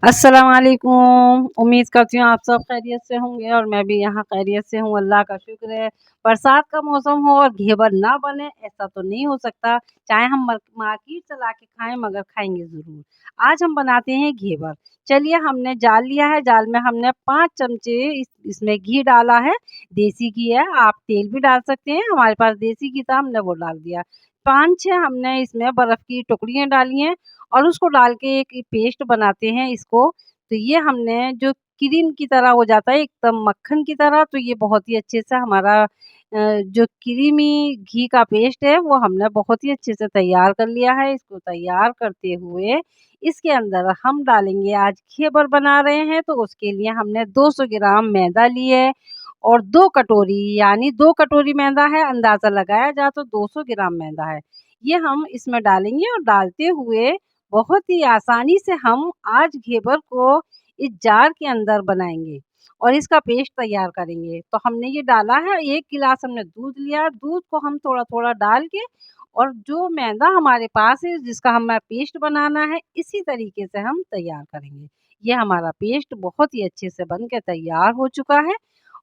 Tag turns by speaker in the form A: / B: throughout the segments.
A: अस्सलाम वालेकुम। उम्मीद करती हूँ आप सब खैरियत से होंगे और मैं भी यहाँ खैरियत से हूँ, अल्लाह का शुक्र है। बरसात का मौसम हो और घेवर ना बने ऐसा तो नहीं हो सकता, चाहे हम मार्केट से ला के खाएँ मगर खाएँगे ज़रूर। आज हम बनाते हैं घेवर। चलिए हमने जाल लिया है, जाल में हमने 5 चमचे इसमें घी डाला है, देसी घी है, आप तेल भी डाल सकते हैं, हमारे पास देसी घी था हमने वो डाल दिया। 5-6 हमने इसमें बर्फ़ की टुकड़ियाँ डाली हैं और उसको डाल के एक पेस्ट बनाते हैं इसको। तो ये हमने जो क्रीम की तरह हो जाता है एकदम मक्खन की तरह, तो ये बहुत ही अच्छे से हमारा जो क्रीमी घी का पेस्ट है वो हमने बहुत ही अच्छे से तैयार कर लिया है। इसको तैयार करते हुए इसके अंदर हम डालेंगे, आज घेवर बना रहे हैं तो उसके लिए हमने 200 ग्राम मैदा लिए है और 2 कटोरी यानी 2 कटोरी मैदा है, अंदाज़ा लगाया जाए तो 200 ग्राम मैदा है। ये हम इसमें डालेंगे और डालते हुए बहुत ही आसानी से हम आज घेवर को इस जार के अंदर बनाएँगे और इसका पेस्ट तैयार करेंगे। तो हमने ये डाला है, 1 गिलास हमने दूध लिया, दूध को हम थोड़ा-थोड़ा डाल के और जो मैदा हमारे पास है जिसका हमें पेस्ट बनाना है, इसी तरीके से हम तैयार करेंगे। ये हमारा पेस्ट बहुत ही अच्छे से बन के तैयार हो चुका है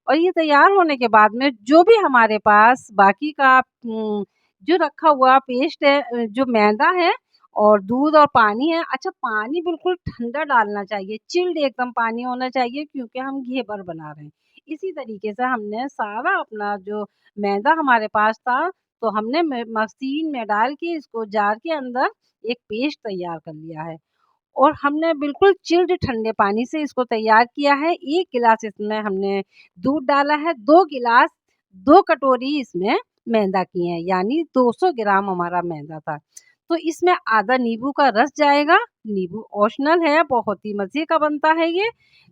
A: और ये तैयार होने के बाद में जो भी हमारे पास बाकी का जो रखा हुआ पेस्ट है जो मैदा है और दूध और पानी है। अच्छा, पानी बिल्कुल ठंडा डालना चाहिए, चिल्ड एकदम पानी होना चाहिए क्योंकि हम घेवर बना रहे हैं। इसी तरीके से हमने सारा अपना जो मैदा हमारे पास था, तो हमने मशीन में डाल के इसको जार के अंदर एक पेस्ट तैयार कर लिया है और हमने बिल्कुल चिल्ड ठंडे पानी से इसको तैयार किया है। 1 गिलास इसमें हमने दूध डाला है, 2 गिलास 2 कटोरी इसमें मैदा की है, यानी 200 ग्राम हमारा मैदा था। तो इसमें आधा नींबू का रस जाएगा, नींबू ऑप्शनल है, बहुत ही मज़े का बनता है ये।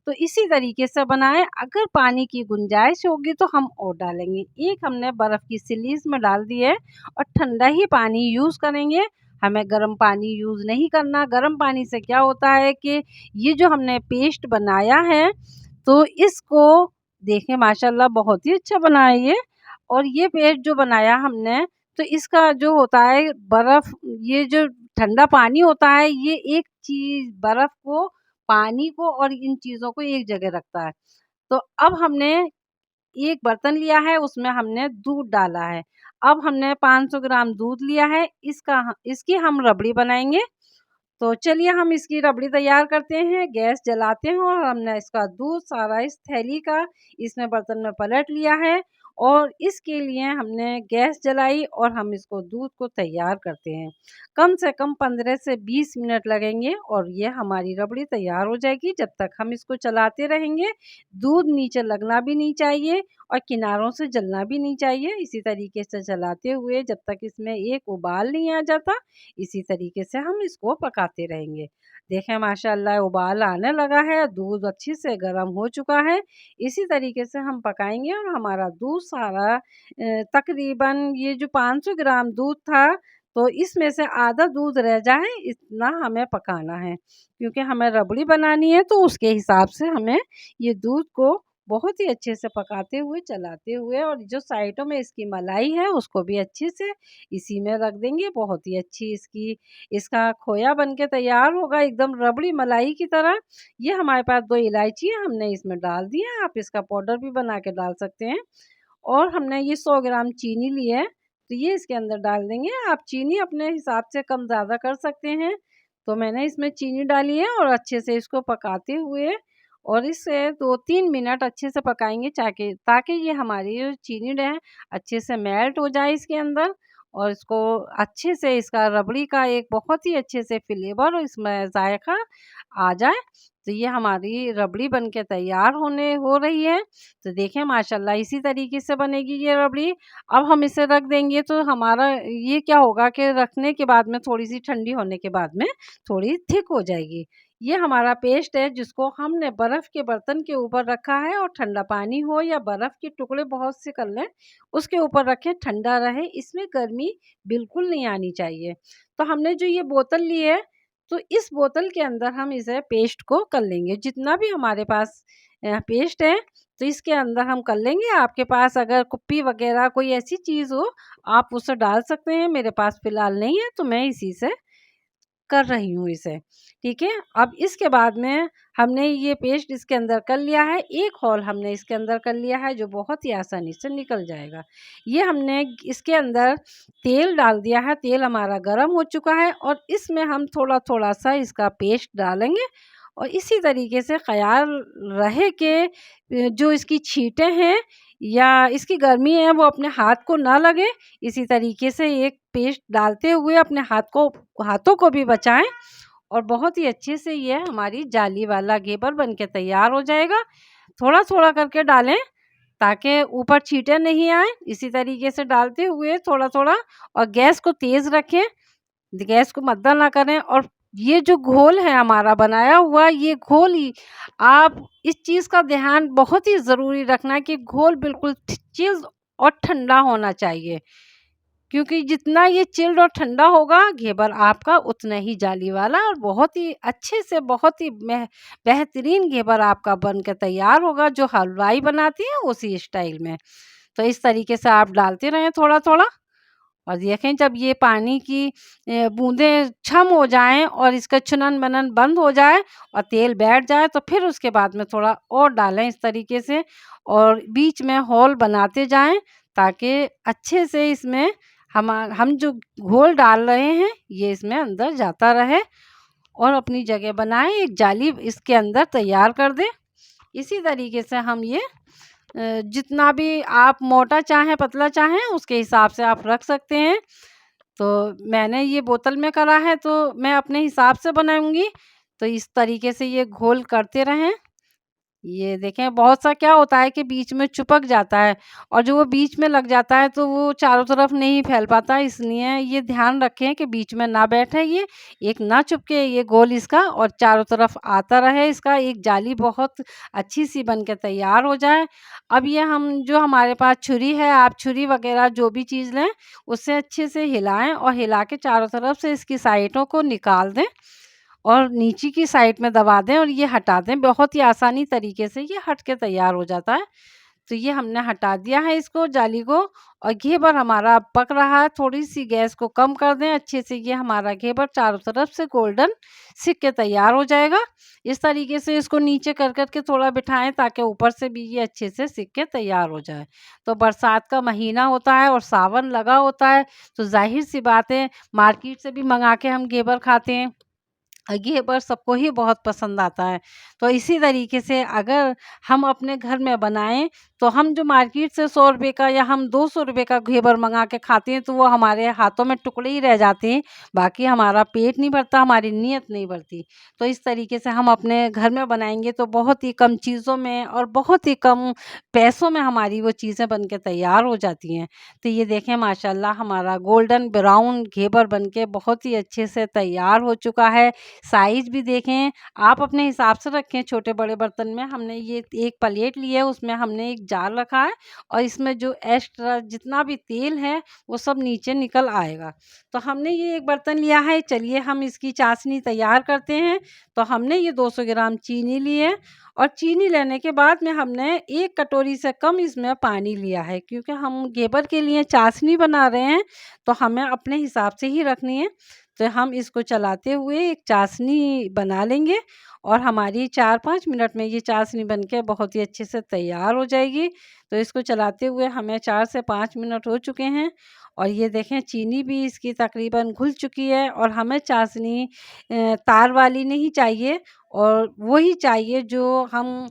A: तो इसी तरीके से बनाएँ, अगर पानी की गुंजाइश होगी तो हम और डालेंगे। एक हमने बर्फ़ की सिल्ली इसमें डाल दी है और ठंडा ही पानी यूज़ करेंगे, हमें गर्म पानी यूज़ नहीं करना। गर्म पानी से क्या होता है कि ये जो हमने पेस्ट बनाया है, तो इसको देखें माशाल्लाह बहुत ही अच्छा बना है ये और ये पेस्ट जो बनाया हमने, तो इसका जो होता है बर्फ़, ये जो ठंडा पानी होता है, ये एक चीज़ बर्फ़ को, पानी को और इन चीज़ों को एक जगह रखता है। तो अब हमने एक बर्तन लिया है, उसमें हमने दूध डाला है। अब हमने 500 ग्राम दूध लिया है, इसकी हम रबड़ी बनाएँगे। तो चलिए हम इसकी रबड़ी तैयार करते हैं, गैस जलाते हैं और हमने इसका दूध सारा इस थैली का इसमें बर्तन में पलट लिया है और इसके लिए हमने गैस जलाई और हम इसको दूध को तैयार करते हैं। कम से कम 15 से 20 मिनट लगेंगे और ये हमारी रबड़ी तैयार हो जाएगी। जब तक हम इसको चलाते रहेंगे, दूध नीचे लगना भी नहीं चाहिए और किनारों से जलना भी नहीं चाहिए। इसी तरीके से चलाते हुए जब तक इसमें एक उबाल नहीं आ जाता, इसी तरीके से हम इसको पकाते रहेंगे। देखें माशाअल्लाह उबाल आने लगा है, दूध अच्छे से गर्म हो चुका है। इसी तरीके से हम पकाएँगे और हमारा दूध सारा तकरीबन ये जो 500 ग्राम दूध था, तो इसमें से आधा दूध रह जाए इतना हमें पकाना है। क्योंकि हमें रबड़ी बनानी है तो उसके हिसाब से हमें ये दूध को बहुत ही अच्छे से पकाते हुए, चलाते हुए और जो साइडों में इसकी मलाई है उसको भी अच्छे से इसी में रख देंगे। बहुत ही अच्छी इसका खोया बन के तैयार होगा एकदम रबड़ी मलाई की तरह। ये हमारे पास 2 इलायची है, हमने इसमें डाल दी है, आप इसका पाउडर भी बना के डाल सकते हैं। और हमने ये 100 ग्राम चीनी ली है, तो ये इसके अंदर डाल देंगे। आप चीनी अपने हिसाब से कम-ज़्यादा कर सकते हैं। तो मैंने इसमें चीनी डाली है और अच्छे से इसको पकाते हुए और इसे 2-3 मिनट अच्छे से पकाएँगे ताकि ये हमारी जो चीनी है अच्छे से मेल्ट हो जाए इसके अंदर और इसको अच्छे से इसका रबड़ी का एक बहुत ही अच्छे से फ्लेवर और इसमें जायका आ जाए। तो ये हमारी रबड़ी बन के तैयार होने हो रही है। तो देखें माशाल्लाह इसी तरीके से बनेगी ये रबड़ी। अब हम इसे रख देंगे तो हमारा ये क्या होगा कि रखने के बाद में थोड़ी-सी ठंडी होने के बाद में थोड़ी थिक हो जाएगी। ये हमारा पेस्ट है जिसको हमने बर्फ़ के बर्तन के ऊपर रखा है और ठंडा पानी हो या बर्फ़ के टुकड़े बहुत से कर लें, उसके ऊपर रखें ठंडा रहे, इसमें गर्मी बिल्कुल नहीं आनी चाहिए। तो हमने जो ये बोतल ली है, तो इस बोतल के अंदर हम इसे पेस्ट को कर लेंगे। जितना भी हमारे पास पेस्ट है, तो इसके अंदर हम कर लेंगे। आपके पास अगर कुप्पी वग़ैरह कोई ऐसी चीज़ हो, आप उसे डाल सकते हैं। मेरे पास फ़िलहाल नहीं है, तो मैं इसी से कर रही हूँ इसे, ठीक है। अब इसके बाद में हमने ये पेस्ट इसके अंदर कर लिया है, एक होल हमने इसके अंदर कर लिया है जो बहुत ही आसानी से निकल जाएगा। ये हमने इसके अंदर तेल डाल दिया है, तेल हमारा गर्म हो चुका है और इसमें हम थोड़ा-थोड़ा सा इसका पेस्ट डालेंगे और इसी तरीके से ख़याल रहे कि जो इसकी छींटें हैं या इसकी गर्मी है वो अपने हाथ को ना लगे। इसी तरीके से एक पेस्ट डालते हुए अपने हाथों को भी बचाएँ और बहुत ही अच्छे से ये हमारी जाली वाला घेवर बन के तैयार हो जाएगा। थोड़ा-थोड़ा करके डालें ताकि ऊपर छींटे नहीं आएँ। इसी तरीके से डालते हुए थोड़ा-थोड़ा और गैस को तेज़ रखें, गैस को मद्दा ना करें और ये जो घोल है हमारा बनाया हुआ, ये घोल ही आप इस चीज़ का ध्यान बहुत ही ज़रूरी रखना है कि घोल बिल्कुल चिल्ड और ठंडा होना चाहिए। क्योंकि जितना ये चिल्ड और ठंडा होगा घेवर आपका उतना ही जाली वाला और बहुत ही अच्छे से बहुत ही बेहतरीन घेवर आपका बन के तैयार होगा जो हलवाई बनाती है उसी स्टाइल में। तो इस तरीके से आप डालते रहें थोड़ा-थोड़ा और देखें जब ये पानी की बूँदें छम हो जाएँ और इसका छुनन-बनन बंद हो जाए और तेल बैठ जाए तो फिर उसके बाद में थोड़ा और डालें इस तरीके से और बीच में होल बनाते जाएँ ताकि अच्छे से इसमें हम जो घोल डाल रहे हैं ये इसमें अंदर जाता रहे और अपनी जगह बनाएँ, एक जाली इसके अंदर तैयार कर दें। इसी तरीके से हम ये जितना भी आप मोटा चाहें, पतला चाहें उसके हिसाब से आप रख सकते हैं। तो मैंने ये बोतल में करा है तो मैं अपने हिसाब से बनाऊँगी। तो इस तरीके से ये घोल करते रहें। ये देखें बहुत सा क्या होता है कि बीच में चिपक जाता है और जो वो बीच में लग जाता है तो वो चारों तरफ नहीं फैल पाता, इसलिए ये ध्यान रखें कि बीच में ना बैठे ये, एक ना चिपके ये घोल इसका और चारों तरफ आता रहे इसका एक जाली बहुत अच्छी-सी बन के तैयार हो जाए। अब ये हम जो हमारे पास छुरी है, आप छुरी वग़ैरह जो भी चीज़ लें, उससे अच्छे से हिलाएँ और हिला के चारों तरफ से इसकी साइडों को निकाल दें। और नीचे की साइड में दबा दें और ये हटा दें, बहुत ही आसानी तरीके से ये हट के तैयार हो जाता है। तो ये हमने हटा दिया है इसको जाली को और घेवर हमारा अब पक रहा है, थोड़ी-सी गैस को कम कर दें, अच्छे से ये हमारा घेवर चारों तरफ से गोल्डन सिक के तैयार हो जाएगा। इस तरीके से इसको नीचे कर के थोड़ा बिठाएँ ताकि ऊपर से भी ये अच्छे से सिक के तैयार हो जाए। तो बरसात का महीना होता है और सावन लगा होता है, तो ज़ाहिर-सी बात है मार्केट से भी मँगा के हम घेवर खाते हैं। घेवर सबको ही बहुत पसंद आता है। तो इसी तरीके से अगर हम अपने घर में बनाएँ, तो हम जो मार्केट से ₹100 का या हम ₹200 का घेवर मँगा के खाते हैं, तो वो हमारे हाथों में टुकड़े ही रह जाते हैं। बाकी हमारा पेट नहीं भरता, हमारी नीयत नहीं भरती। तो इस तरीके से हम अपने घर में बनाएँगे, तो बहुत ही कम चीज़ों में और बहुत ही कम पैसों में हमारी वो चीज़ें बन के तैयार हो जाती हैं। तो ये देखें माशाल्लाह हमारा गोल्डन ब्राउन घेवर बन के बहुत ही अच्छे से तैयार हो चुका है। साइज़ भी देखें, आप अपने हिसाब से रखें छोटे-बड़े बर्तन में। हमने ये एक प्लेट ली है, उसमें हमने एक जार रखा है और इसमें जो एक्स्ट्रा जितना भी तेल है, वो सब नीचे निकल आएगा। तो हमने ये एक बर्तन लिया है, चलिए हम इसकी चाशनी तैयार करते हैं। तो हमने ये 200 ग्राम चीनी ली है और चीनी लेने के बाद में हमने 1 कटोरी से कम इसमें पानी लिया है क्योंकि हम घेवर के लिए चाशनी बना रहे हैं, तो हमें अपने हिसाब से ही रखनी है। तो हम इसको चलाते हुए एक चाशनी बना लेंगे और हमारी 4-5 मिनट में ये चाशनी बनके बहुत ही अच्छे से तैयार हो जाएगी। तो इसको चलाते हुए हमें 4 से 5 मिनट हो चुके हैं और ये देखें चीनी भी इसकी तकरीबन घुल चुकी है और हमें चाशनी तार वाली नहीं चाहिए और वही चाहिए जो हम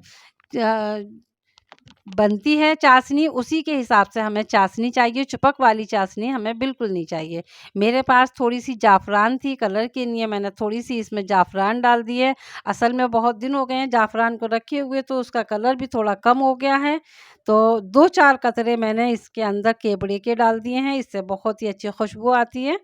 A: बनती है चाशनी उसी के हिसाब से हमें चाशनी चाहिए, चिपक वाली चाशनी हमें बिल्कुल नहीं चाहिए। मेरे पास थोड़ी-सी ज़ाफ़रान थी, कलर के लिए मैंने थोड़ी-सी इसमें ज़ाफ़रान डाल दी है। असल में बहुत दिन हो गए हैं ज़ाफ़रान को रखे हुए तो उसका कलर भी थोड़ा कम हो गया है। तो 2-4 कतरे मैंने इसके अंदर केवड़े के डाल दिए हैं, इससे बहुत ही अच्छी खुशबू आती है।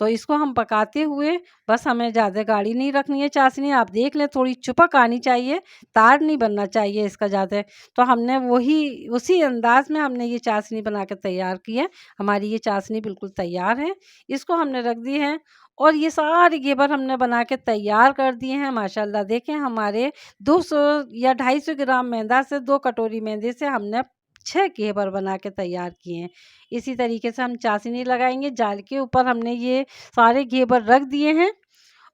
A: तो इसको हम पकाते हुए बस हमें ज़्यादा गाढ़ी नहीं रखनी है चाशनी, आप देख लें थोड़ी चिपक आनी चाहिए, तार नहीं बनना चाहिए इसका ज़्यादा। तो हमने वही उसी अंदाज़ में हमने ये चाशनी बना के तैयार की है। हमारी ये चाशनी बिल्कुल तैयार है। इसको हमने रख दी है और ये सारे घेवर हमने बना के तैयार कर दिए हैं। माशाल्लाह देखें हमारे 200 या 250 ग्राम मैदा से 2 कटोरी मैदे से हमने 6 घेवर बना के तैयार किए हैं। इसी तरीके से हम चाशनी लगाएँगे, जाल के ऊपर हमने ये सारे घेवर रख दिए हैं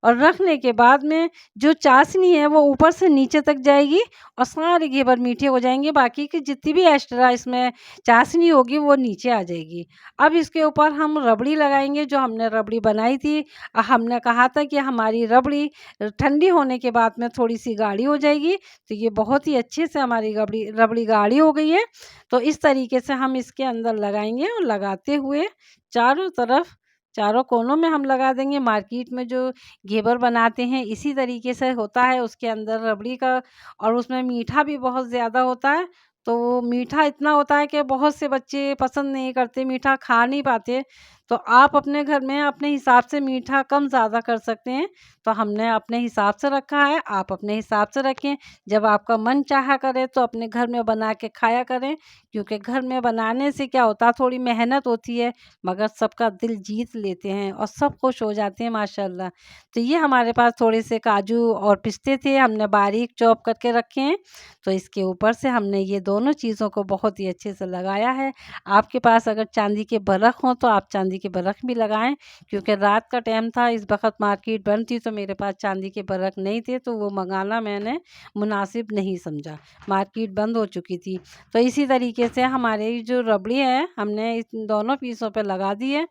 A: और रखने के बाद में जो चाशनी है वो ऊपर से नीचे तक जाएगी और सारे घेवर मीठे हो जाएँगे, बाकी की जितनी भी एक्स्ट्रा इसमें चाशनी होगी वो नीचे आ जाएगी। अब इसके ऊपर हम रबड़ी लगाएँगे, जो हमने रबड़ी बनाई थी। हमने कहा था कि हमारी रबड़ी ठंडी होने के बाद में थोड़ी-सी गाढ़ी हो जाएगी, तो ये बहुत ही अच्छे से हमारी रबड़ी रबड़ी गाढ़ी हो गई है। तो इस तरीके से हम इसके अंदर लगाएँगे और लगाते हुए चारों तरफ, चारों कोनों में हम लगा देंगे। मार्केट में जो घेवर बनाते हैं इसी तरीके से होता है, उसके अंदर रबड़ी का, और उसमें मीठा भी बहुत ज़्यादा होता है। तो वो मीठा इतना होता है कि बहुत से बच्चे पसंद नहीं करते, मीठा खा नहीं पाते। तो आप अपने घर में अपने हिसाब से मीठा कम ज़्यादा कर सकते हैं। तो हमने अपने हिसाब से रखा है, आप अपने हिसाब से रखें। जब आपका मन चाहा करे तो अपने घर में बना के खाया करें, क्योंकि घर में बनाने से क्या होता है, थोड़ी मेहनत होती है, मगर सबका दिल जीत लेते हैं और सब खुश हो जाते हैं माशाल्लाह। तो ये हमारे पास थोड़े से काजू और पिस्ते थे, हमने बारीक चॉप करके रखे हैं। तो इसके ऊपर से हमने ये दोनों चीज़ों को बहुत ही अच्छे से लगाया है। आपके पास अगर चांदी के बरक़ हों तो आप चांदी के बरक़ भी लगाएँ, क्योंकि रात का टाइम था, इस वक़्त मार्केट बंद थी, तो मेरे पास चांदी के बरक़ नहीं थे, तो वो मँगाना मैंने मुनासिब नहीं समझा। मार्केट बंद हो चुकी थी। तो इसी तरीके से हमारी जो रबड़ी है, हमने इन दोनों पीसों पे लगा दी है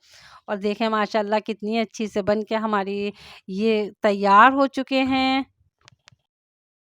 A: और देखें माशाल्लाह कितनी अच्छी से बन के हमारी ये तैयार हो चुके हैं।